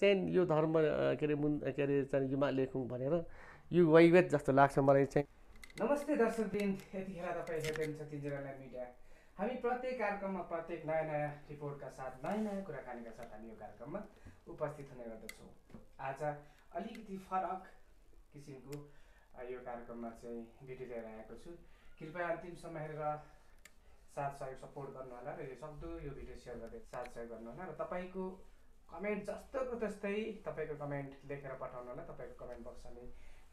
चाहिँ यो धर्म के अरे के अरे चाहिँ युमा लेखौँ भनेर यो वैवेद जस्तो लाग्छ मलाई चाहिँ। नमस्ते दर्शकवृन्द, यतिखेर तपाईँ हेर्दै हुनुहुन्छ तिनजनालाई मिडिया। हामी प्रत्येक कार्यक्रममा प्रत्येक नयाँ नयाँ रिपोर्टका साथ नयाँ नयाँ कुराकानीका साथ हामी यो कार्यक्रममा उपस्थित हुने गर्दछौँ। आज अलिकति फरक किसिमको यो कार्यक्रममा चाहिँ भिडियो लिएर आएको छु। कृपया अन्तिमसम्म हेरेर साथ सहयोग सपोर्ट गर्नुहोला र यो सक्दो यो भिडियो सेयर गरेर साथ सहयोग गर्नुहोला र तपाईँको कमेन्ट जस्तोको त्यस्तै तपाईँको कमेन्ट लेखेर पठाउनु होला। तपाईँको कमेन्ट बक्स हामी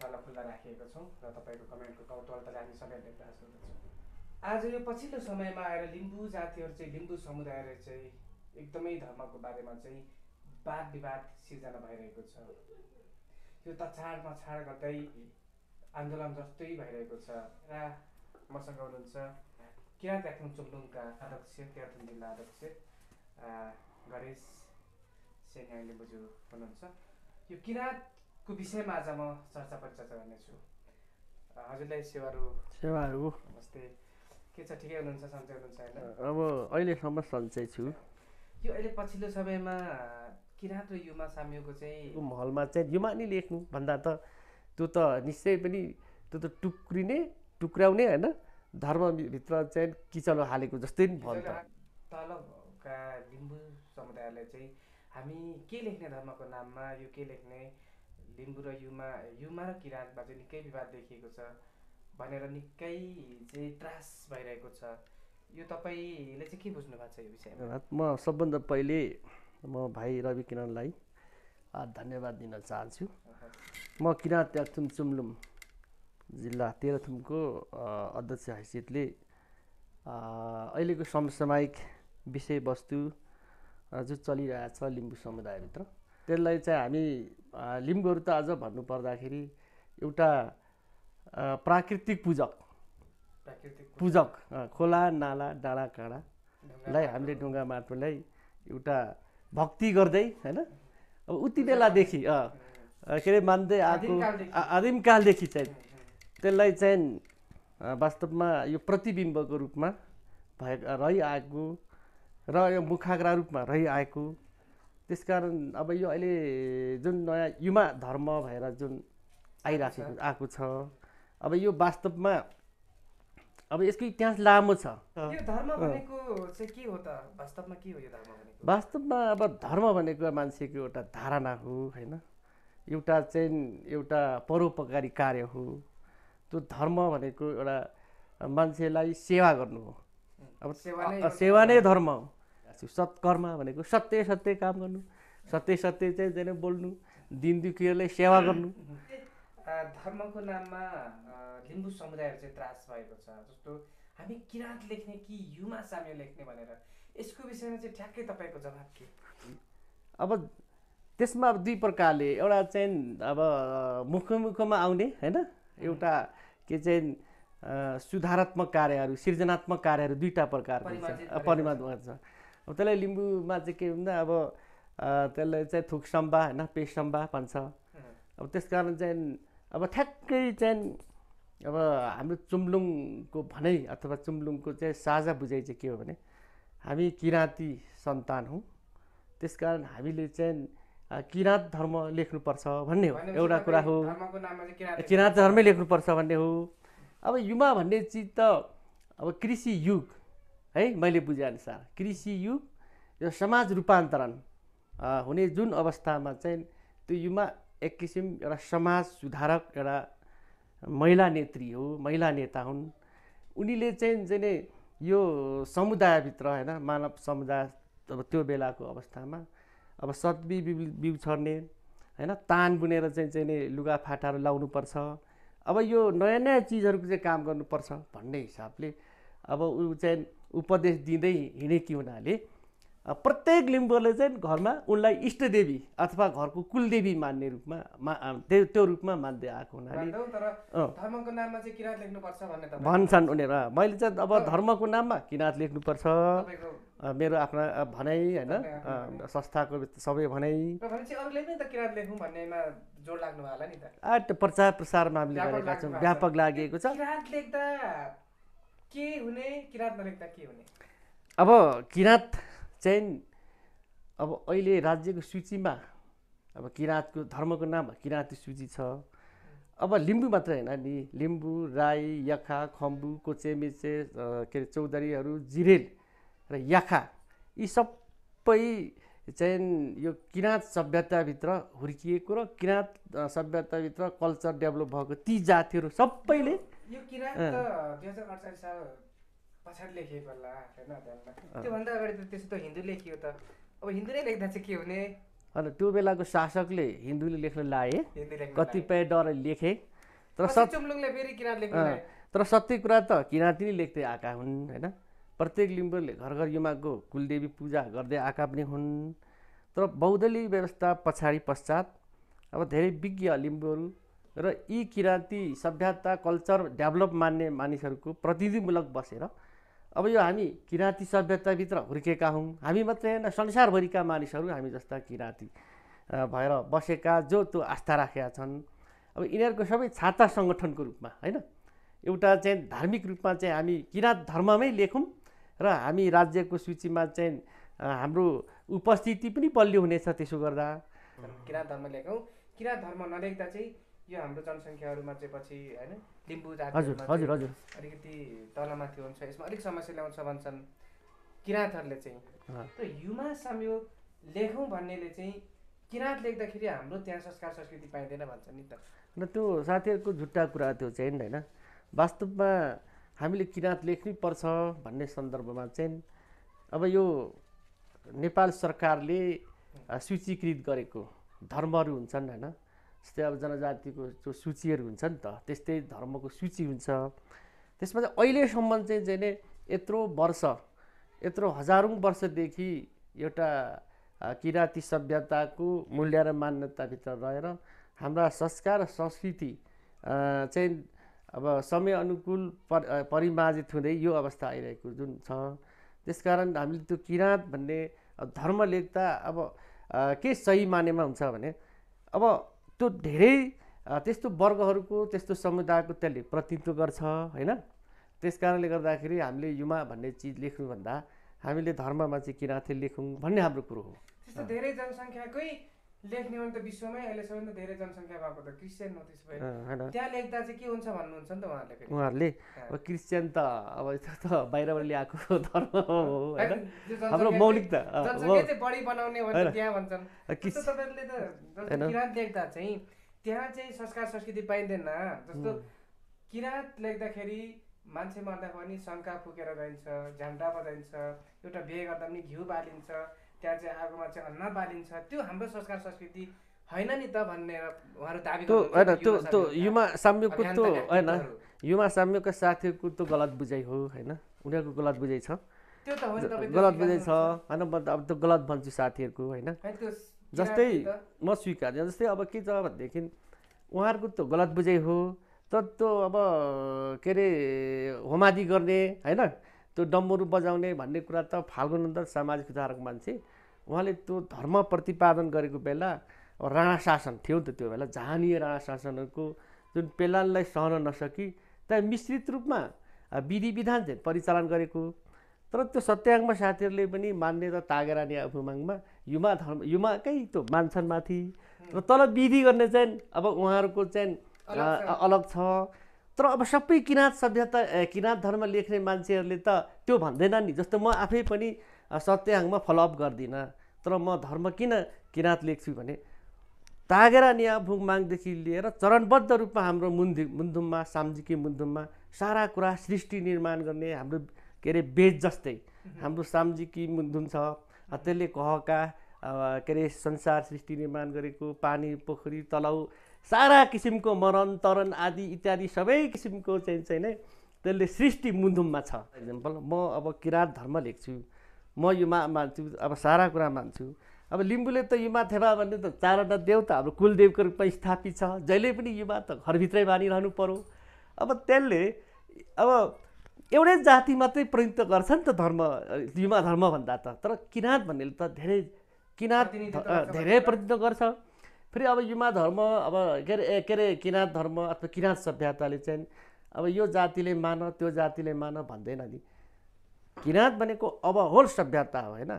तल खुल्ला राखिएको छौँ र तपाईँको कमेन्टको कौतूहलता हामी सबैले प्रयास गर्दछौँ। आज यो पछिल्लो समयमा आएर लिम्बू जातिहरू चाहिँ लिम्बू समुदायले चाहिँ एकदमै धर्मको बारेमा चाहिँ वाद विवाद सिर्जना भइरहेको छ। यो तछाड मछाड गर्दै आन्दोलन जस्तै भइरहेको छ। र मसँग हुनुहुन्छ किराँत याक्थुङ चुम्लुङका अध्यक्ष, तेह्रथुम जिल्ला अध्यक्ष गणेश सेन्याङ लिम्बुज्यू हुनुहुन्छ। यो किराँतको विषयमा आज म चर्चा परिचर्चा गर्नेछु। हजुरलाई सेवाहरू नमस्ते। के छ, ठिकै हुनुहुन्छ, सन्चै हुनुहुन्छ होइन? अब अहिलेसम्म सन्चै छु। यो अहिले पछिल्लो समयमा किराँत र युमा साम्यको चाहिँ महलमा चाहिँ युमा नि लेख्नु भन्दा त त्यो त निश्चय पनि त्यो त टुक्राउने होइन, धर्मभित्र चाहिँ किचलो हालेको जस्तै नि भयो नि त। तलका लिम्बू समुदायलाई चाहिँ हामी के लेख्ने धर्मको नाममा, यो के लेख्ने, लिम्बू र युमा र किराँतमा चाहिँ निकै विवाद देखिएको छ भनेर निकै चाहिँ त्रास भइरहेको छ। यो तपाईँले चाहिँ के बुझ्नु भएको छ यो विषयमा? म सबभन्दा पहिले म भाइ रवि किरणलाई धन्यवाद दिन चाहन्छु। म किराँत याक्थुङ चुम्लुङ जिल्ला तेह्रथुमको अध्यक्ष हैसियतले अहिलेको समसामयिक विषयवस्तु जो चलिरहेछ लिम्बू समुदायभित्र, त्यसलाई चाहिँ हामी लिम्बूहरू त आज भन्नुपर्दाखेरि एउटा प्राकृतिक पूजक खोला नाला डाँडा काँडालाई हामीले ढुङ्गा माटोलाई एउटा भक्ति गर्दै होइन, अब उति बेलादेखि के अरे मान्दै आएको आदिमकालदेखि चाहिँ त्यसलाई चाहिँ वास्तवमा यो प्रतिबिम्बको रूपमा रहिआएको र यो मुखाग्रा रूपमा रहिआएको। त्यसकारण अब यो अहिले जुन नयाँ युमा धर्म भएर जुन आएको छ, अब यो वास्तवमा अब यसको इतिहास लामो छ। यो धर्म भनेको चाहिँ के हो त? वास्तवमा के हो यो धर्म भनेको? वास्तवमा अब धर्म भनेको मान्छेको एउटा धारणा हो होइन, एउटा परोपकारी कार्य हो। त्यो धर्म भनेको एउटा मान्छेलाई सेवा गर्नु हो। अब सेवा नै धर्म हो। सत्कर्म भनेको सत्य काम गर्नु, सत्य चाहिँ बोल्नु, दिन दुखीहरूलाई सेवा गर्नु। धर्मको नाममा लिम्बू समुदायहरू चाहिँ त्रास भएको छ। जस्तो हामी किराँत लेख्ने कि युमा साम्य लेख्ने भनेर, यसको विषयमा चाहिँ ठ्याक्कै तपाईँको जवाब के? अब त्यसमा दुई प्रकारले, एउटा चाहिँ अब मुखमा आउने होइन, एउटा के चाहिँ सुधारात्मक कार्यहरू, सृजनात्मक कार्यहरू दुईवटा प्रकारको हुन्छ, परिमाणमा छ। अब त्यसलाई लिम्बूमा चाहिँ के भन्दा अब त्यसलाई चाहिँ थुकसम्बा होइन, पेसम्बा भन्छ। अब त्यसकारण चाहिँ अब ठ्याक्कै चाहिँ अब हाम्रो चुम्लुङको भनाइ अथवा चुम्लुङको चाहिँ साझा बुझाइ चाहिँ के हो भने हामी किराँती सन्तान हौँ। त्यसकारण हामीले चाहिँ किराँत धर्म लेख्नुपर्छ भन्ने हो, एउटा कुरा हो। किराँत धर्मै लेख्नुपर्छ भन्ने हो। अब युमा भन्ने चिज त अब कृषि युग है, मैले बुझेअनुसार कृषि युग यो समाज रूपान्तरण हुने जुन अवस्थामा चाहिँ त्यो युमा एक किसिम एउटा समाज सुधारक, एउटा महिला नेत्री हो, महिला नेता हुन्। उनीले चाहिँ यो समुदायभित्र होइन, मानव समुदाय अब त्यो बेलाको अवस्थामा अब सतबी बिउ छर्ने होइन, तान बुनेर चाहिँ लुगाफाटाहरू लाउनुपर्छ। अब यो नयाँ नयाँ चिजहरूको चाहिँ काम गर्नुपर्छ भन्ने हिसाबले अब ऊ चाहिँ उपदेश दिँदै हिँडेकी हुनाले प्रत्येक लिम्बूले चाहिँ घरमा उनलाई इष्टदेवी अथवा घरको कुलदेवी मान्ने रूपमा त्यो रूपमा मान्दै आएको हुनाले धर्मको नाममा चाहिँ किराँत लेख्नुपर्छ भन्छन् उनीहरू। मैले चाहिँ अब धर्मको नाममा किराँत लेख्नुपर्छ मेरो आफ्ना भनाइ होइन, संस्थाको सबै भनाइ प्रचार प्रसारमा हामीले गरेका छौँ, व्यापक लागेको छ। अब किराँत चाहिँ अब अहिले राज्यको सूचीमा अब किराँतको धर्मको नाममा किराँती सूची छ। अब लिम्बू मात्रै होइन नि, लिम्बू, राई, यखा, खम्बु, कोचे मेचे, के अरे चौधरीहरू, जिरेल र याखा, यी सबै चाहिँ यो किराँत सभ्यताभित्र हुर्किएको र किराँत सभ्यताभित्र कल्चर डेभलप भएको ती जातिहरू सबैले यो किराँत त 2048 साल पछाडि लेखिएको होला होइन अध्ययनमा। त्योभन्दा अगाडि त त्यसो त हिन्दू लेखियो त। अब हिन्दू नै लेख्दा चाहिँ के हुने? होइन, त्यो बेलाको शासकले हिन्दूले लेख्न लाए, कतिपय डर लेखे, तर चुम्लुङले फेरि किराँत लेख्नु तर सत्य कुरा त किराँती नै लेख्दै आएका हुन् होइन। प्रत्येक लिम्बूले घर घर युमाको कुलदेवी पूजा गर्दै आएका पनि हुन्। तर बौद्धली व्यवस्था पछाडि पश्चात अब धेरै विज्ञ लिम्बूहरू र यी किराँती सभ्यता कल्चर डेभलप मान्ने मानिसहरूको प्रतिनिधिमूलक बसेर अब यो हामी किराँती सभ्यताभित्र हुर्केका हौँ, हामी मात्रै होइन संसारभरिका मानिसहरू हामी जस्ता किराँती भएर बसेका जो त्यो आस्था राखेका छन्। अब यिनीहरूको सबै छाता सङ्गठनको रूपमा होइन, एउटा चाहिँ धार्मिक रूपमा चाहिँ हामी किराँत धर्ममै लेखौँ र हामी राज्यको सूचीमा चाहिँ हाम्रो उपस्थिति पनि बलियो हुनेछ। त्यसो गर्दा किराँत धर्म लेखौँ, किराँत धर्म नलेख्दा चाहिँ यो हाम्रो जनसङ्ख्याहरूमा चाहिँ पछि होइन लिम्बू हजुर अलिकति तलमाथि हुन्छ, यसमा अलिक समस्या ल्याउँछ भन्छन् किराँतहरूले चाहिँ। त युमा साम्यो लेखौँ भन्नेले चाहिँ किराँत लेख्दाखेरि हाम्रो त्यहाँ संस्कार संस्कृति पाइँदैन भन्छ नि त। र त्यो साथीहरूको झुट्टा कुरा त्यो चाहिँ होइन। वास्तवमा हामीले किराँत लेख्नै पर्छ भन्ने सन्दर्भमा चाहिँ अब यो नेपाल सरकारले सूचीकृत गरेको धर्महरू हुन्छन् होइन, जस्तै अब जनजातिको जो सूचीहरू हुन्छ नि त, त्यस्तै धर्मको सूची हुन्छ। त्यसमा चाहिँ अहिलेसम्म चाहिँ नि यत्रो वर्ष, यत्रो हजारौँ वर्षदेखि एउटा किराँती सभ्यताको मूल्य र मान्यताभित्र रहेर हाम्रा संस्कार संस्कृति चाहिँ अब समय अनुकूल परिमार्जित हुँदै यो अवस्था आइरहेको जुन छ। त्यसकारण हामीले त्यो किराँत भन्ने धर्म लेख्दा अब के सही मानेमा हुन्छ भने अब त्यो धेरै त्यस्तो वर्गहरूको त्यस्तो समुदायको त्यसले प्रतिनिधित्व गर्छ होइन। त्यस कारणले गर्दाखेरि हामीले युमा भन्ने चिज लेख्नुभन्दा हामीले धर्ममा चाहिँ किराँती लेखौँ भन्ने हाम्रो कुरो हो। त्यस्तो धेरै जनसङ्ख्याकै लेख्ने हो नि त विश्वमै अहिले सबैभन्दा धेरै जनसङ्ख्या भएको त क्रिस्चियन हो। त्यसो भए त्यहाँ लेख्दा चाहिँ के हुन्छ भन्नुहुन्छ नि त उहाँहरूले। अब क्रिस्चियन त अब त बाहिरबाट ल्याएको धर्म हो होइन, हाम्रो मौलिक त बढी बनाउने भनेर त्यहाँ भन्छन्। तपाईँहरूले त किराँत लेख्दा चाहिँ त्यहाँ चाहिँ संस्कार संस्कृति पाइँदैन। जस्तो किराँत लेख्दाखेरि मान्छे मर्दा पनि शङ्का फुकेर गइन्छ, झन्डा बजाइन्छ, एउटा बिहे गर्दा पनि घिउ बालिन्छ, त्यहाँ चाहिँ आगोमा चाहिँ अन्न बालिन्छ। त्यो हाम्रो संस्कार संस्कृति होइन नि त भनेर उहाँहरू दाबी गर्नुहुन्छ। होइन त्यो युमा साम्यको त होइन, युमा साम्यका साथीहरूको त गलत बुझाइ हो होइन, उनीहरूको गलत बुझाइ छ, त्यो त हो गलत बुझाइ छ होइन। म त अब त गलत भन्छु साथीहरूको होइन। जस्तै म स्वीकार, जस्तै अब के छ भनेदेखि उहाँहरूको त गलत बुझाइ हो, तर त्यो अब के अरे होमादि गर्ने होइन, त्यो डम्बरू बजाउने भन्ने कुरा त फाल्गुन नन्दन सामाजिक सुधारक मान्छे, उहाँले त्यो धर्म प्रतिपादन गरेको बेला राणा शासन थियो नि त। त्यो बेला जहानीय राणा शासनहरूको जुन पेलानलाई सहन नसकी त्यहाँ मिश्रित रूपमा विधि विधान चाहिँ परिचालन गरेको। तर त्यो सत्याङ्गमा साथीहरूले पनि मान्यता तागेर नि आफूमाङमा युमा धर्म युमाकै त्यो मान्छन् माथि, र तल विधि गर्ने चाहिँ अब उहाँहरूको चाहिँ अलग छ। तर अब सबै किराँत सभ्यता किराँत धर्म लेख्ने मान्छेहरूले त त्यो भन्दैन नि। जस्तो म आफै पनि सत्याङ्गमा फलोअप गर्दिनँ, तर म धर्म किन किराँत लेख्छु भने तागेरा निया भुङमाङदेखि लिएर चरणबद्ध रूपमा हाम्रो मुन्धुममा साम्जिकी मुन्धुममा सारा कुरा सृष्टि निर्माण गर्ने हाम्रो के अरे वेद जस्तै हाम्रो साम्जिकी मुन्धुम छ। त्यसले कहका के अरे संसार सृष्टि निर्माण गरेको, पानी पोखरी तलाउ सारा किसिमको मरण तरण आदि इत्यादि सबै किसिमको चाहिँ नै त्यसले सृष्टि मुन्धुममा छ। इक्जाम्पल म अब किराँत धर्म लेख्छु, म युमा मान्छु, अब सारा कुरा मान्छु। अब लिम्बूले त युमा थेबा भन्ने त चारवटा देवता हाम्रो कुलदेवको रूपमा स्थापित छ, जहिले पनि युमा त घरभित्रै मानिरहनु पर्यो। अब त्यसले अब एउटै जाति मात्रै प्रतिनिधित्व गर्छ नि त धर्म, युमा धर्म भन्दा त। तर किराँत भन्नेले त धेरै किराँत धेरै प्रतिनिधित्व गर्छ। फेरि अब युमा धर्म अब के अरे किराँत धर्म अथवा किराँत सभ्यताले चाहिँ अब यो जातिले मान त्यो जातिले मान भन्दैन नि। किराँत भनेको अब होल सभ्यता हो होइन।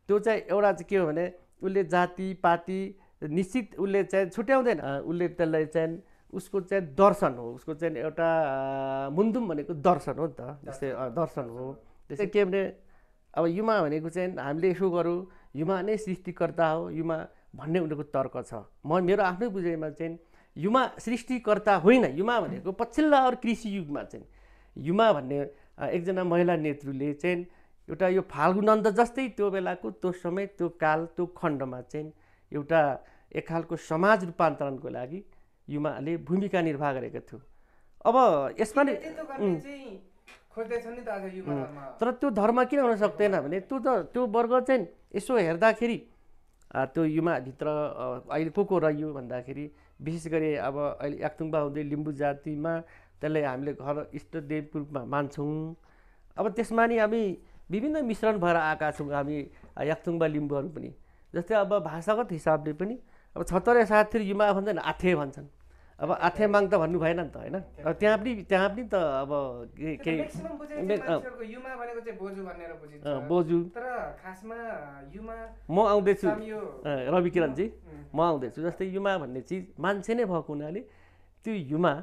त्यो चाहिँ एउटा चाहिँ के हो भने उसले जाति पाति निश्चित उसले चाहिँ छुट्याउँदैन उसले त्यसलाई चाहिँ उसको चाहिँ दर्शन हो उसको चाहिँ एउटा मुन्दुम भनेको दर्शन हो नि त जस्तै दर्शन हो त्यसै के भने अब युमा भनेको चाहिँ हामीले यसो गरौँ युमा नै सृष्टिकर्ता हो युमा भन्ने उनीहरूको तर्क छ मेरो आफ्नै बुझाइमा चाहिँ युमा सृष्टिकर्ता होइन युमा भनेको पछिल्ला और कृषि युगमा चाहिँ युमा भन्ने एकजना महिला नेतृले चाहिँ एउटा यो फाल्गु नन्द जस्तै त्यो बेलाको त्यो समय त्यो काल त्यो खण्डमा चाहिँ एउटा एक खालको समाज रूपान्तरणको लागि युमाले भूमिका निर्वाह गरेको थियो अब यसमा तर त्यो धर्म किन हुन सक्दैन भने त्यो वर्ग चाहिँ यसो हेर्दाखेरि त्यो युमाभित्र अहिले को रह्यो भन्दाखेरि विशेष गरी अब अहिले याक्थुङबा हुँदै लिम्बू जातिमा त्यसलाई हामीले घर इष्टदेवको रूपमा मान्छौँ अब त्यसमा नि हामी विभिन्न मिश्रण भएर आएका छौँ हामी याक्थुङबा लिम्बूहरू पनि जस्तै अब भाषागत हिसाबले पनि अब छत्तरे साथी युमा भन्छन् आथे भन्छन् अब आथे माग त भन्नु भएन नि त होइन अब त्यहाँ पनि त अब बोजू तर खासमा युमा म आउँदैछु रवि किरणजी म आउँदैछु जस्तै युमा भन्ने चिज मान्छे नै भएको हुनाले त्यो युमा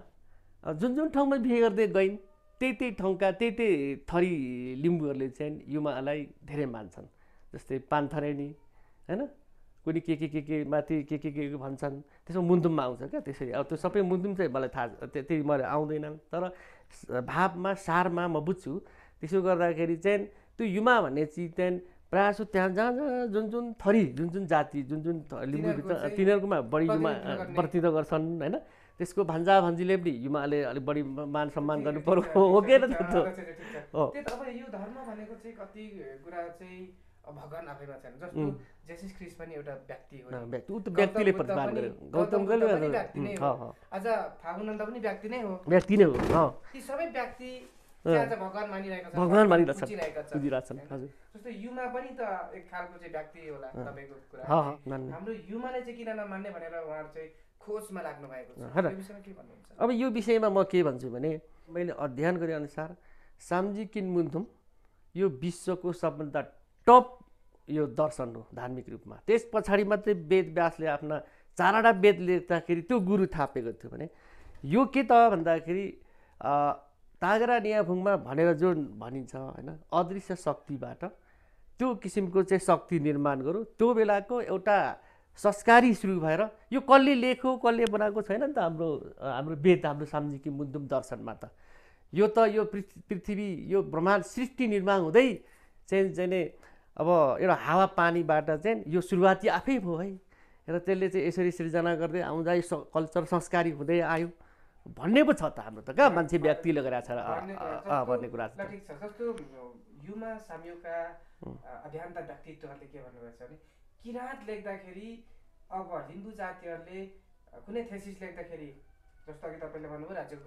जुन जुन ठाउँमा बिहे गर्दै गइन् त्यही ठाउँका त्यही थरी लिम्बूहरूले चाहिँ युमालाई धेरै मान्छन् जस्तै पान्थरेनी होइन कुनै के माथि के भन्छन् त्यसमा मुन्दुममा आउँछ क्या त्यसरी अब त्यो सबै मुन्दुम चाहिँ मलाई थाहा त्यति मैले आउँदैनन् तर भावमा सारमा म बुझ्छु त्यसो गर्दाखेरि चाहिँ त्यो युमा भन्ने चिज चाहिँ प्रायः जसो त्यहाँ जहाँ जुन थरी जुन जाति जुन लिम्बूभित्र तिनीहरूकोमा बढी युमा प्रतिनिधित्व गर्छन् होइन त्यसको भान्जा भान्जीले पनि युमाले अलिक बढी मान सम्मान गर्नु पर्यो हो के हो अब यो धर्म भनेको चाहिँ कति कुरा चाहिँ भगवान आफैमा छैन जस्तो जेसस ख्रिस्ट पनि एउटा व्यक्ति हो व्यक्तिले प्रतिपादन गर्यो गौतम आज फागुनन्द पनि व्यक्ति नै हो ती सबै व्यक्ति आज भगवान मानिरहेका छन् जस्तो युमा पनि त एक खालको चाहिँ व्यक्ति होला तपाईको कुरा हाम्रो युमाले चाहिँ किन नमान्ने भनेर उहाँहरु चाहिँ खोजमा लाग्नु भएको छ यो विषयमा के भन्नुहुन्छ अब यो विषयमा म के भन्छु भने मैले अध्ययन गरे अनुसार साम्जी किनमुन्थुम यो विश्वको सबभन्दा टप यो दर्शन हो धार्मिक रूपमा त्यस पछाडि मात्रै वेद व्यासले आफ्ना 4वटा वेद लेख्दाखेरि त्यो गुरु थापेको थियो भने यो के त भन्दाखेरि तागरा नियाफुङमा भनेर जो भनिन्छ होइन अदृश्य शक्तिबाट त्यो किसिमको चाहिँ शक्ति निर्माण गरौँ त्यो बेलाको एउटा संस्कारी सुरु भएर यो कसले लेख्यो कसले बनाएको छैन नि त हाम्रो वेद हाम्रो साम्जी किनमुन्थुम दर्शनमा त यो पृथ्वी यो ब्रह्माण्ड सृष्टि निर्माण हुँदै चाहिँ अब एउटा हावा पानीबाट चाहिँ यो सुरुवाती आफै भयो है र त्यसले चाहिँ यसरी सृजना गर्दै आउँदा कल्चर संस्कारी हुँदै आयो भन्ने पो छ त हाम्रो त कहाँ मान्छे व्यक्तिले गरेको छ भन्ने कुरा छ ठिक छ जस्तो युमा साम्युका अध्ययनता व्यक्तित्वहरूले के भन्नुभएको छ भने किराँत लेख्दाखेरि अब हिन्दू जातिहरूले कुनै थेसिस लेख्दाखेरि जस्तो अघि तपाईँले भन्नुभयो राज्यको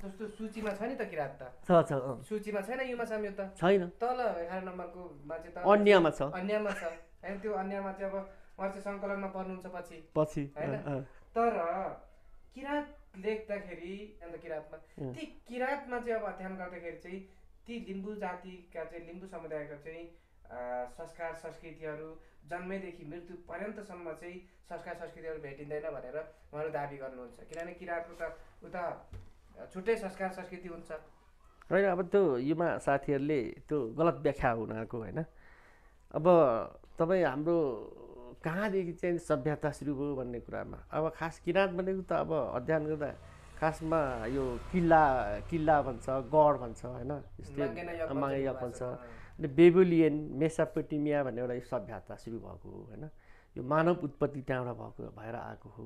जस्तो सूचीमा छ नि त किराँत त सूचीमा छैन युमा साम्यु त छैन तल 11 नम्बरको मान्छे त अन्यमा छ हैन त्यो अन्यमा चाहिँ अब उहाँ चाहिँ सङ्कलनमा पर्नुहुन्छ पछि हैन तर किराँत लेख्दाखेरि अन्त किराँतमा ती किराँतमा चाहिँ अब अध्ययन गर्दाखेरि चाहिँ ती लिम्बू जातिका चाहिँ लिम्बू समुदायका चाहिँ संस्कार संस्कृतिहरू जन्मेदेखि मृत्यु पर्यन्तसम्म चाहिँ संस्कार संस्कृतिहरू भेटिँदैन भनेर उहाँहरू दाबी गर्नुहुन्छ किनभने किराँतको त उता छुट्टै संस्कार संस्कृति हुन्छ होइन अब त्यो युमा साथीहरूले त्यो गलत व्याख्या उनीहरूको होइन अब तपाईँ हाम्रो कहाँदेखि चाहिँ सभ्यता सुरु भयो भन्ने कुरामा अब खास किराँत भनेको त अब अध्ययन गर्दा खासमा यो किल्ला भन्छ गढ भन्छ होइन जस्तै माङ्गेयक भन्छ अनि बेबुलियन मेसापोटेमिया भन्ने एउटा सभ्यता सुरु भएको हो होइन यो मानव उत्पत्ति त्यहाँबाट भएको भएर आएको हो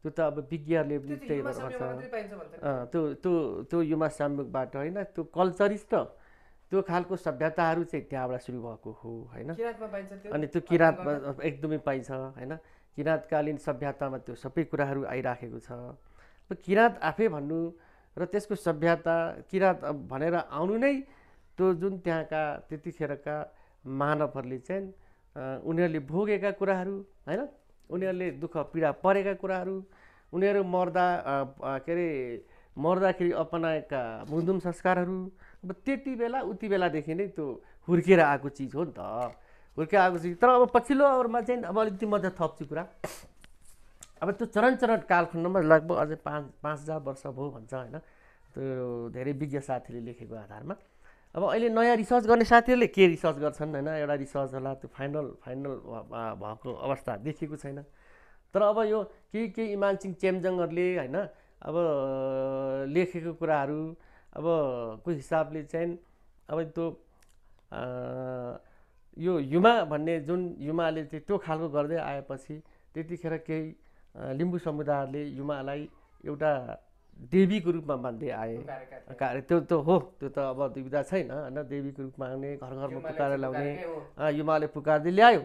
त्यो त अब विज्ञहरूले पनि त्यही भन्छ त्यो युमा साम्युकबाट होइन त्यो कल्चरिस्ट त्यो खालको सभ्यताहरू चाहिँ त्यहाँबाट सुरु भएको हो होइन अनि त्यो किराँतमा एकदमै पाइन्छ होइन किराँतकालीन सभ्यतामा त्यो सबै कुराहरू आइराखेको छ किराँत आफै भन्नु र त्यसको सभ्यता किराँत भनेर आउनु नै त्यो जुन त्यहाँका त्यतिखेरका मानवहरूले चाहिँ उनीहरूले भोगेका कुराहरू होइन उनीहरूले दुःख पीडा परेका कुराहरू उनीहरू मर्दाखेरि अपनाएका मुन्दुम संस्कारहरू अब त्यति बेला उति बेलादेखि नै त्यो हुर्किएर आएको चिज हो नि त हुर्कै आएको छु। तर अब पछिल्लो अवरमा चाहिँ अब अलिकति म थप्छु कुरा। अब त्यो चरण कालखण्डमा लगभग अझै 5,000 वर्ष भयो भन्छ होइन, त्यो धेरै विज्ञ साथीले लेखेको आधारमा। अब अहिले नयाँ रिसर्च गर्ने साथीहरूले के रिसर्च गर्छन् होइन, एउटा रिसर्च होला, त्यो फाइनल भएको अवस्था देखिएको छैन। तर अब यो केही इमानसिंह चेम्जङहरूले होइन अब लेखेको कुराहरू अब को हिसाबले चाहिँ अब त्यो यो युमा भन्ने जुन युमाले चाहिँ त्यो खालको गर्दै आएपछि त्यतिखेर केही लिम्बू समुदायहरूले युमालाई एउटा देवीको रूपमा मान्दै आए। त्यो हो, त्यो त अब दुविधा छैन होइन, देवीको रूपमा आउने, घर घरमा पुकारेर ल्याउने, युमाले पुकार्दै ल्यायो।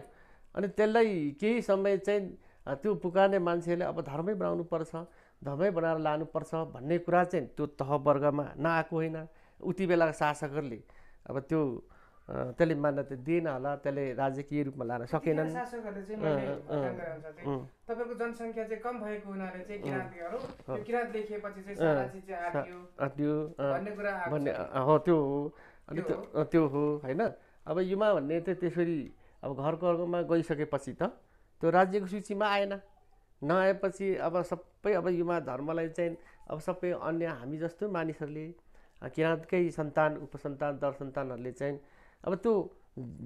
अनि त्यसलाई केही समय चाहिँ त्यो पुकार्ने मान्छेले अब धर्मै बनाउनु पर्छ, धर्मै बनाएर लानुपर्छ भन्ने कुरा चाहिँ त्यो तहवर्गमा नआएको होइन। उति बेलाका शासकहरूले अब त्यो त्यसले मान्यता दिएन होला, त्यसले राजकीय रूपमा लान सकेनन्। तपाईँको जनसङ्ख्या चाहिँ कम भएको हुनाले चाहिँ किराँतीहरू किराँत लेखिएपछि चाहिँ सारा चिज आट्यो भन्ने कुरा भन्ने हो, त्यो हो। अनि त्यो हो होइन। अब युमा भन्ने चाहिँ त्यसरी अब घरमा गइसकेपछि त त्यो राज्यको सूचीमा आएन। नआएपछि अब सबै अब युमा धर्मलाई चाहिँ अब सबै अन्य हामी जस्तो मानिसहरूले किराँतकै सन्तान उपसन्तान दर सन्तानहरूले चाहिँ अब त्यो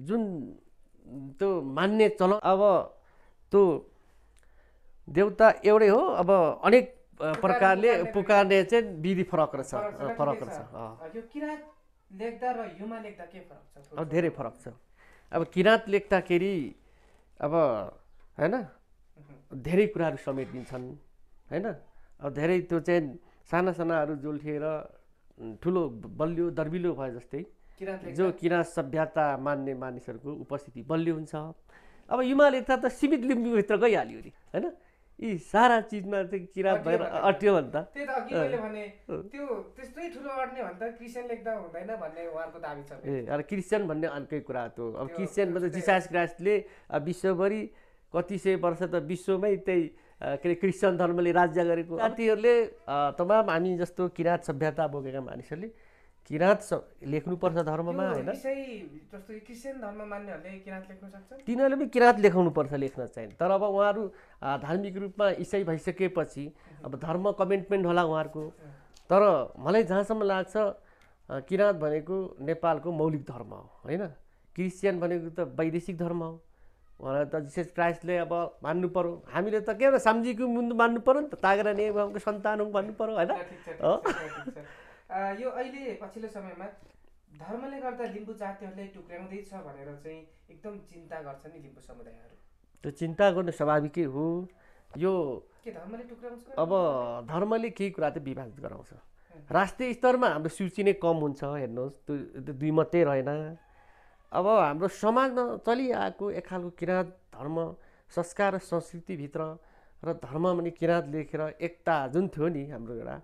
जुन त्यो मान्ने चलन, अब त्यो देउता एउटै हो, अब अनेक प्रकारले पुकार्ने चाहिँ विधि फरक रहेछ। यो किराँत लेख्दा र युमा लेख्दा के फरक छ? अब धेरै फरक छ। अब किराँत लेख्दाखेरि अब होइन धेरै कुराहरू समेटिन्छन् होइन। अब धेरै त्यो चाहिँ सानाहरू जुल्ठिएर ठुलो बलियो दर्बिलो भए जस्तै जो किराँत सभ्यता मान्ने मानिसहरूको उपस्थिति बलियो हुन्छ। अब युमा लेख्दा त सीमित लिम्बूभित्र गइहाल्यो नि होइन, यी सारा चिजमा चाहिँ किराँत भएर अट्यो भने त त्यही त अघि मैले भने त्यो त्यस्तै ठुलो अट्ने भने त क्रिस्चियन लेख्दा हुँदैन भन्ने उहाँको दाबी छ। अब क्रिस्चियन भन्ने अर्कै कुरा त्यो। अब क्रिस्चियन मतलब जिसास क्राइस्टले विश्वभरि कति सय वर्ष त विश्वमै त्यही के अरे क्रिस्चियन धर्मले राज्य गरेको। अब तीहरूले तमाम हामी जस्तो किराँत सभ्यता बोकेका मानिसहरूले किराँत लेख्नुपर्छ धर्ममा होइन। जस्तो क्रिस्चियन धर्म मान्नेहरूले किराँत लेख्न सक्छ, तिनीहरूले पनि किराँत लेखाउनुपर्छ लेख्न चाहिँ। तर अब उहाँहरू धार्मिक रूपमा इसाई भइसकेपछि अब धर्म कमिटमेन्ट होला उहाँहरूको। तर मलाई जहाँसम्म लाग्छ किराँत भनेको नेपालको मौलिक धर्म हो होइन। क्रिस्चियन भनेको त वैदेशिक धर्म हो। उहाँलाई त जिसस क्राइस्टले अब मान्नु पर्यो, हामीले त के हो साम्जीको मुन्नु मान्नु पर्यो नि त, तागरा नेवाको सन्तान हौँ भन्नु पर्यो होइन। यो अहिले पछिल्लो समयमा धर्मले गर्दा लिम्बू जातिहरूलाई टुक्र्याउँदैछ भनेर चाहिँ एकदम चिन्ता गर्छ नि लिम्बू समुदायहरू। त्यो चिन्ता गर्ने स्वाभाविकै हो। यो के धर्मले टुक्र्याउँछ? अब धर्मले केही कुरा चाहिँ विभाजित गराउँछ। राष्ट्रिय स्तरमा हाम्रो सूची नै कम हुन्छ हेर्नुहोस्, त्यो दुई मात्रै रहेन। अब हाम्रो समाजमा चलिआएको एक खालको किराँत धर्म संस्कार र संस्कृतिभित्र र धर्म भने किराँत लेखेर एकता जुन थियो नि हाम्रो एउटा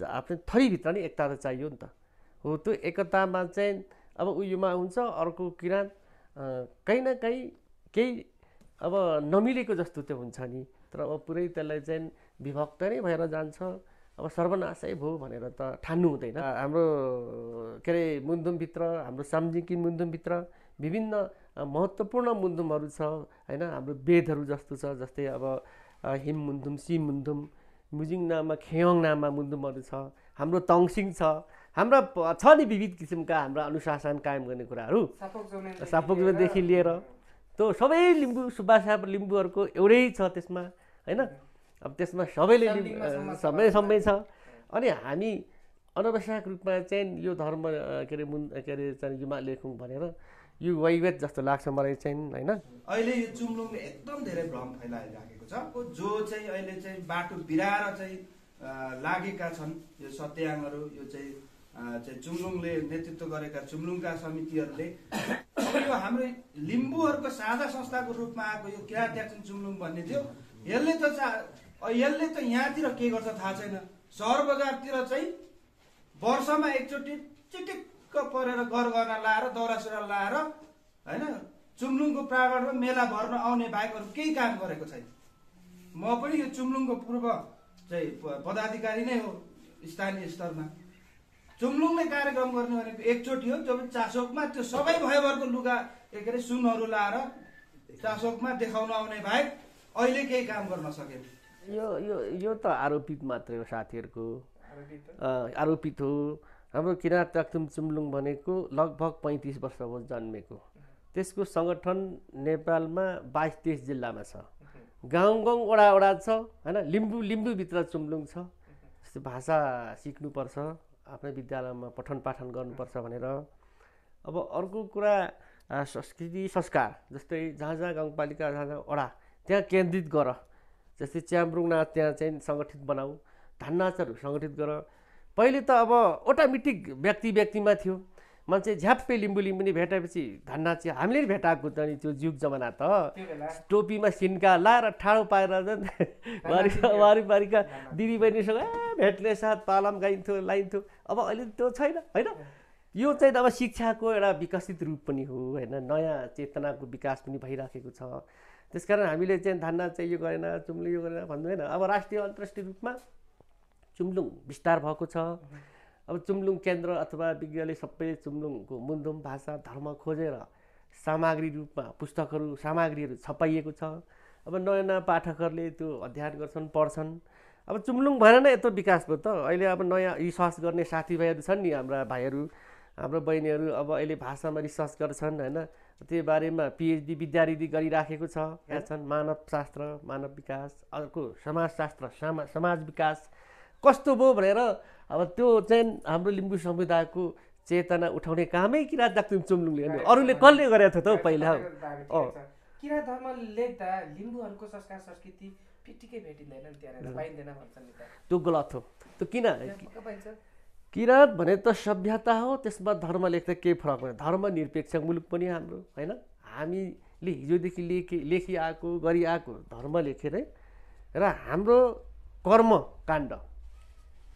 आफ्नो थरीभित्र नि एकता त चाहियो नि त। हो त्यो एकतामा चाहिँ अब उयोमा हुन्छ अर्को किराँत कहीँ न कहीँ केही अब नमिलेको जस्तो त्यो हुन्छ नि। तर अब पुरै त्यसलाई चाहिँ विभक्त नै भएर जान्छ। अब सर्वनाशै भयो भनेर त ठान्नु हुँदैन। हाम्रो के अरे मुन्धुमभित्र हाम्रो साम्जिकी मुन्धुमभित्र विभिन्न महत्त्वपूर्ण मुन्धुमहरू छ होइन। हाम्रो वेदहरू जस्तो छ, जस्तै अब हिम मुन्धुम, सिम मुन्धुम, मुजिङ नाममा खेयोङ नाममा मुन्धुमहरू छ, हाम्रो तङसिङ छ, हाम्रा छ नि विविध किसिमका हाम्रा अनुशासन कायम गर्ने कुराहरू। सापोकदेखि लिएर त्यो सबै लिम्बू सुब्बा लिम्बूहरूको एउटै छ त्यसमा होइन। अब त्यसमा सबैले सबै छ। अनि हामी अनावश्यक रूपमा चाहिँ यो धर्म के अरे चाहिँ युमा लेखौँ भनेर यो वैवेद जस्तो लाग्छ मलाई चाहिँ होइन। अहिले यो चुम्लुङले एकदम धेरै भ्रम फैलाइराखेको छ। जो चाहिँ अहिले चाहिँ बाटो बिराएर चाहिँ लागेका छन् यो सत्याङहरू, यो चाहिँ चुम्लुङले नेतृत्व गरेका चुम्लुङका समितिहरूले यो हाम्रो लिम्बूहरूको साझा संस्थाको रूपमा आएको यो किराँत एक्सन चुम्लुङ भन्ने थियो। यसले त यहाँतिर के गर्छ थाहा छैन। सहर बजारतिर चाहिँ वर्षमा एकचोटि चिटिक्क परेर गरगहना लाएर दौरा सुरुवाल लाएर होइन चुम्लुङको प्राङ्गणमा मेला भर्न आउने बाहेकहरू केही काम गरेको छैन। म पनि यो चुम्लुङको पूर्व चाहिँ पदाधिकारी नै हो स्थानीय स्तरमा। चुम्लुङले कार्यक्रम गर्ने भनेको एकचोटि हो जब चासोकमा त्यो सबै भयभरको लुगा के अरे सुनहरू लाएर चासोकमा देखाउन आउने बाहेक अहिले केही काम गर्न सकेन। यो त आरोपित मात्रै हो साथीहरूको, आरोपित हो। हाम्रो किराँत ताक्थुम चुम्लुङ भनेको लगभग 35 वर्ष हो जन्मेको। त्यसको सङ्गठन नेपालमा 22-23 जिल्लामा छ, गाउँ गाउँ वडा वडा छ होइन। लिम्बूभित्र चुम्लुङ छ। जस्तो भाषा सिक्नुपर्छ, आफ्नै विद्यालयमा पठन पाठन गर्नुपर्छ भनेर। अब अर्को कुरा संस्कृति संस्कार, जस्तै जहाँ जहाँ गाउँपालिका जहाँ जहाँ वडा त्यहाँ केन्द्रित गर। जस्तै च्याम्रुङ नाच त्यहाँ चाहिँ सङ्गठित बनाऊ, धान नाचहरू सङ्गठित गर। पहिले त अब अटोमेटिक व्यक्तिमा थियो, मान्छे झ्याप्पै लिम्बू नि भेटेपछि धान नाच्यो। हामीले नि भेटाएको त नि त्यो जुग जमाना त टोपीमा सिन्का लाएर ठाडो पाएर वारिपारिका दिदीबहिनीसँग भेट्ने साथ पालाम गाइन्थ्यो लाइन्थ्यो। अब अहिले त्यो छैन होइन। यो चाहिँ अब शिक्षाको एउटा विकसित रूप पनि हो होइन, नयाँ चेतनाको विकास पनि भइराखेको छ। त्यसकारण हामीले चाहिँ धान नाच चाहिँ यो गरेन, चुम्लुङ यो गरेन भन्दैन। अब राष्ट्रिय अन्तर्राष्ट्रिय रूपमा चुम्लुङ विस्तार भएको छ। अब चुम्लुङ केन्द्र अथवा विज्ञले सबै चुम्लुङको मुन्धुम भाषा धर्म खोजेर सामग्री रूपमा पुस्तकहरू सामग्रीहरू छपाइएको छ। अब नयाँ नयाँ पाठकहरूले त्यो अध्ययन गर्छन्, पढ्छन्। अब चुम्लुङ भएर नै यत्रो विकास भयो त। अहिले अब नयाँ रिसर्च गर्ने साथीभाइहरू छन् नि, हाम्रा भाइहरू हाम्रो बहिनीहरू अब अहिले भाषामा रिसर्च गर्छन् होइन। त्यो बारेमा PhD विद्यार्थी गरिराखेको छ। यहाँ छन् मानवशास्त्र, मानव विकास, अर्को समाजशास्त्र, समाज विकास कस्तो भयो भनेर। अब त्यो चाहिँ हाम्रो लिम्बू समुदायको चेतना उठाउने कामै किराँत ताक्थुम चुम्लुङले गर्यो। अरूले कसले गरेको थियो त पहिला? किराँत धर्म लेख्दा लिम्बूहरूको संस्कार संस्कृति पिटिकै भेटिँदैन त्यहाँनिर, पाइँदैन भन्छन् नि त। त्यो गलत हो। त्यो किन? किराँत भने त सभ्यता हो, त्यसमा धर्म लेख्दा केही फरक पर्दैन। धर्मनिरपेक्ष मुलुक पनि हाम्रो होइन। हामीले हिजोदेखि लेखिआएको गरिआएको धर्म लेखेरै र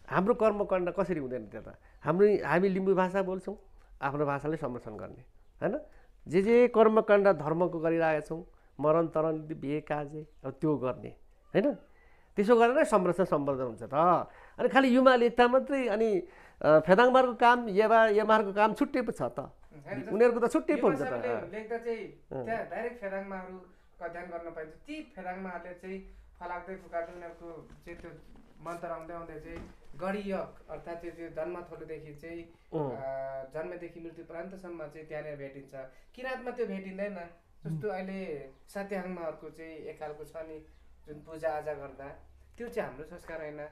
हाम्रो कर्मकाण्ड कसरी हुँदैन त्यो त। हामी लिम्बू भाषा बोल्छौँ, आफ्नो भाषालाई संरक्षण गर्ने होइन। जे कर्मकाण्ड धर्मको गरिरहेका छौँ, मरण तरण बिहे काजे अब त्यो गर्ने होइन। त्यसो गरेर नै संरक्षण सम्वर्धन हुन्छ त। अनि खालि युमा लेख्दा मात्रै अनि फेदाङमारको काम यमाहरूको काम छुट्टै पो छ त। उनीहरूको त छुट्टै पो हुन्छ त। लेख्दा चाहिँ त्यहाँ डाइरेक्ट फेदाङमाहरूको अध्ययन गर्न पाइन्छ। ती फेदाङमाहरूले चाहिँ फलाक्दै फुकाक्दै उनीहरूको चाहिँ त्यो मन्त्र आउँदै आउँदै चाहिँ गढियक अर्थात् त्यो जन्मथलोदेखि चाहिँ जन्मदेखि मृत्यु पर्यन्तसम्म चाहिँ त्यहाँनिर भेटिन्छ। किराँतमा त्यो भेटिँदैन। जस्तो अहिले सत्यहाङमाहरूको चाहिँ एकखालको छ नि, जुन पूजाआजा गर्दा त्यो चाहिँ हाम्रो संस्कार होइन।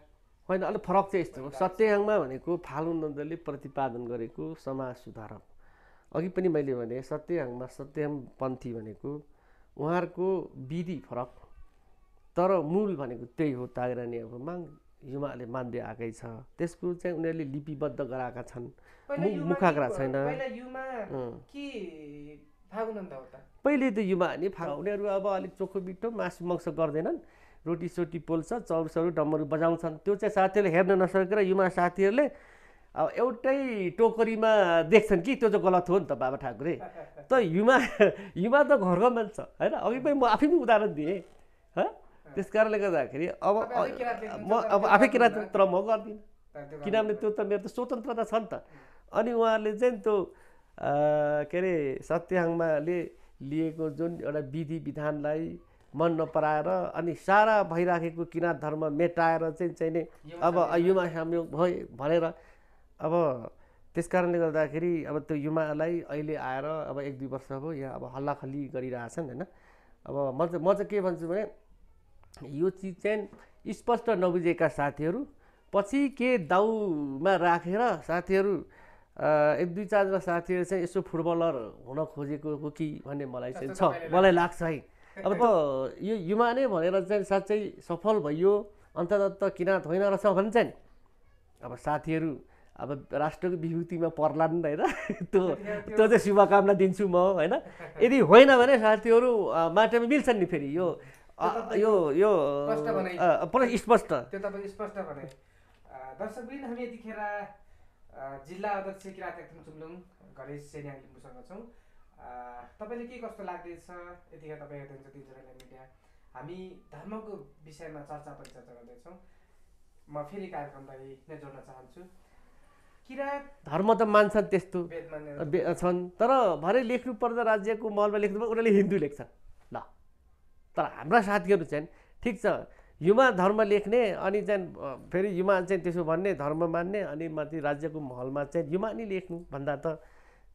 अलिक फरक चाहिँ यस्तो हो। सत्यहाङमा भनेको फालुन नन्दले प्रतिपादन गरेको समाज सुधारक। अघि पनि मैले भने सत्यहाङमा सत्यहाङ पन्थी भनेको उहाँहरूको विधि फरक, तर मूल भनेको त्यही हो। तागरानी अब युमाले मान्दै आएकै छ। त्यसको चाहिँ उनीहरूले लिपिबद्ध गराएका छन्, मुखाग्रा छैन। पहिले त युमा नि उनीहरू अब अलिक चोखो बिटो मासु मांस गर्दैनन्, रोटी सोटी पोल्छ, चौरसहरू डम्बरू बजाउँछन्। त्यो चाहिँ साथीहरूले हेर्न नसकेर युमा साथीहरूले अब एउटै टोकरीमा देख्छन् कि त्यो चाहिँ गलत हो नि त बाबा ठाकुरे। त युमा त घरको मान्छे होइन। अघि पनि म आफै पनि उदाहरण दिएँ। त्यस कारणले गर्दाखेरि अब आफै किराँत तर म गर्दिनँ, किनभने त्यो त मेरो त स्वतन्त्रता छ नि त। अनि उहाँहरूले चाहिँ त्यो के अरे सत्यहाङमाले लिएको जुन एउटा विधि विधानलाई मन नपराएर अनि सारा भइराखेको किराँत धर्म मेटाएर चाहिँ नि अब युमा संयोग भयो भनेर अब त्यस कारणले गर्दाखेरि अब त्यो युमालाई अहिले आएर अब 1-2 वर्ष भयो यहाँ अब हल्लाखल्ली गरिरहेछन् होइन। अब म चाहिँ के भन्छु भने यो चिज चाहिँ स्पष्ट नबुझेका साथीहरू पछि के दाउमा राखेर साथीहरू 1-2-4जना साथीहरू चाहिँ यसो फुटबलर हुन खोजेको हो कि भन्ने मलाई चाहिँ छ, मलाई लाग्छ है। अब त यो युमा नै भनेर चाहिँ साँच्चै सफल भयो अन्तत किराँत होइन रहेछ भने चाहिँ अब साथीहरू अब राष्ट्रको विभूतिमा पर्लान् होइन। त्यो चाहिँ शुभकामना दिन्छु म होइन। यदि होइन भने साथीहरू माटोमा मिल्छन् नि फेरि। यो स्पष्ट त्यो तपाईँ स्पष्ट भने। दर्शकवृन्द, हामी यतिखेर जिल्ला अध्यक्ष किराँत ताक्थुम चुम्लुङ गणेश सेन्याङ लिम्बूसँग छौँ। तपाईँले के कस्तो लाग्दैछ यतिखेर तपाईँ हेर्नुहुन्छ 3 जनाले मिडिया। हामी धर्मको विषयमा चर्चा परिचर्चा गर्दैछौँ। म फेरि कार्यक्रमलाई नै जोड्न चाहन्छु। किराँत धर्म त मान्छन् त्यस्तो वेद मान्ने छन्, तर भरे लेख्नु पर्दा राज्यको महलमा लेख्नु पर्दा उनीहरूले हिन्दू लेख्छन्। ल तर हाम्रा साथीहरू चाहिँ ठिक छ युमा धर्म लेख्ने अनि चाहिँ फेरि युमा चाहिँ त्यसो भन्ने धर्म मान्ने अनि माथि राज्यको महलमा चाहिँ युमा नि लेख्नु भन्दा त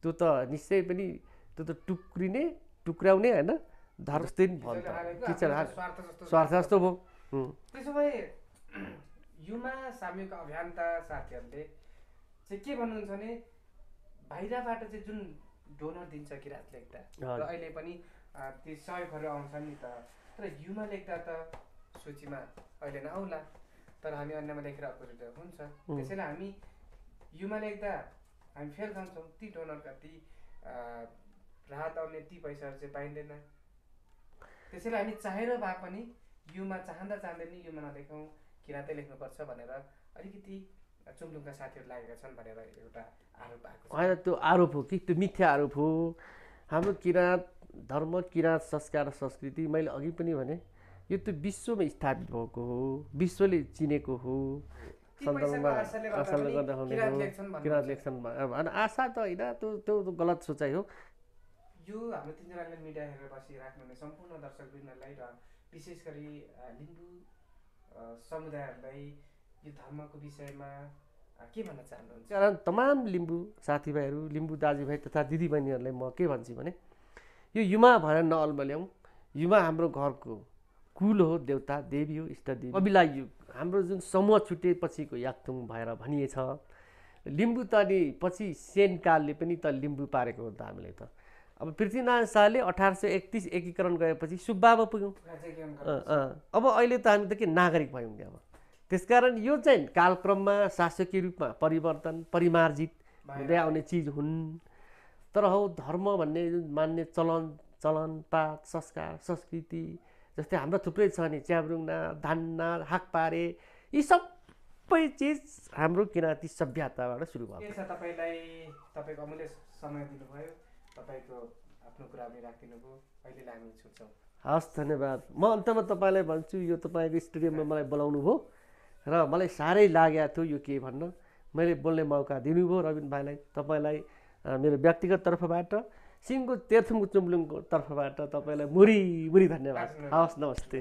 त्यो त निश्चय पनि त्यो त टुक्राउने होइन धर्म जस्तै नि भयो स्वार्थ जस्तो भयो। त्यसो भए युमा सामूहिक अभियन्ता साथीहरूले चाहिँ के भन्नुहुन्छ भने बाहिरबाट चाहिँ जुन डोनर दिन्छ किराँत लेख्दा र अहिले पनि ती सहयोगहरू आउँछन् नि त, तर युमा लेख्दा त सूचीमा अहिले नआउला, तर हामी अन्यमा लेखेर अपलोड हुन्छ। त्यसैले हामी युमा लेख्दा हामी फेल खान्छौँ, ती डोनरका ती राहत आउने ती पैसाहरू चाहिँ पाइँदैन। त्यसैले हामी चाहेर भए पनि युमा चाहँदा नि युमा नलेखौँ किराँतै लेख्नुपर्छ भनेर अलिकति चुम्लुङका साथीहरू लागेका छन् भनेर एउटा आरोप आएको छ। होइन त्यो आरोप हो कि त्यो मिथ्या आरोप हो। हाम्रो किराँत धर्म किराँत संस्कार संस्कृति मैले अघि पनि भने यो त विश्वमा स्थापित भएको हो, विश्वले चिनेको हो, सन्दर्भमा आशाले गर्दा हुने हो किराँत लेख्छन् होइन आशा त होइन, त्यो गलत सोचाइ हो। यो हाम्रो तिनजनाले मिडिया हेरेर बसिराख्नुहुने सम्पूर्ण दर्शकवृन्दलाई र विशेष गरी लिम्बू समुदायहरूलाई यो धर्मको विषयमा के भन्न चाहनुहुन्छ? कारण तमाम लिम्बू साथीभाइहरू लिम्बू दाजुभाइ तथा दिदीबहिनीहरूलाई म के भन्छु भने यो युमा भनेर नअल्मल्याउँ। युमा हाम्रो घरको कुल हो, देवता देवी हो, इष्टदेवी। कविला युग हाम्रो जुन समूह छुटेपछिको याक्थुङ भएर भनिएछ। लिम्बू त अनि पछि सेनकालले पनि त लिम्बू पारेको हो त हामीलाई त। अब पृथ्वीनारायण शाहले 1831 एकीकरण गएपछि सुब्बामा पुग्यौँ। अब अहिले त हामी त के नागरिक भयौँ नि। अब त्यसकारण यो चाहिँ कालक्रममा शासकीय रूपमा परिवर्तन परिमार्जित हुँदै आउने चिज हुन्। तर हौ धर्म भन्ने मान्ने चलन पात संस्कार संस्कृति जस्तै हाम्रो थुप्रै छ नि, च्याब्रुङना धान्ना हाकपारे यी सबै चिज हाम्रो किराँती सभ्यताबाट सुरु भएको। के छ तपाईँलाई, तपाईँको अमूल्य समय दिनुभयो, तपाईँको आफ्नो कुरा पनि राखिदिनुभयो, अहिलेलाई हामी छुट्छौँ। हस् धन्यवाद। म अन्तमा तपाईँलाई भन्छु यो तपाईँको स्टुडियोमा मलाई बोलाउनु भयो र मलाई साह्रै लागेको थियो यो के भन्न, मैले बोल्ने मौका दिनुभयो रविन भाइलाई। तपाईँलाई मेरो व्यक्तिगत तर्फबाट सिङ्गो तेर्थुङ चुम्लुङको तर्फबाट तपाईँलाई मुरी धन्यवाद। हवस् नमस्ते।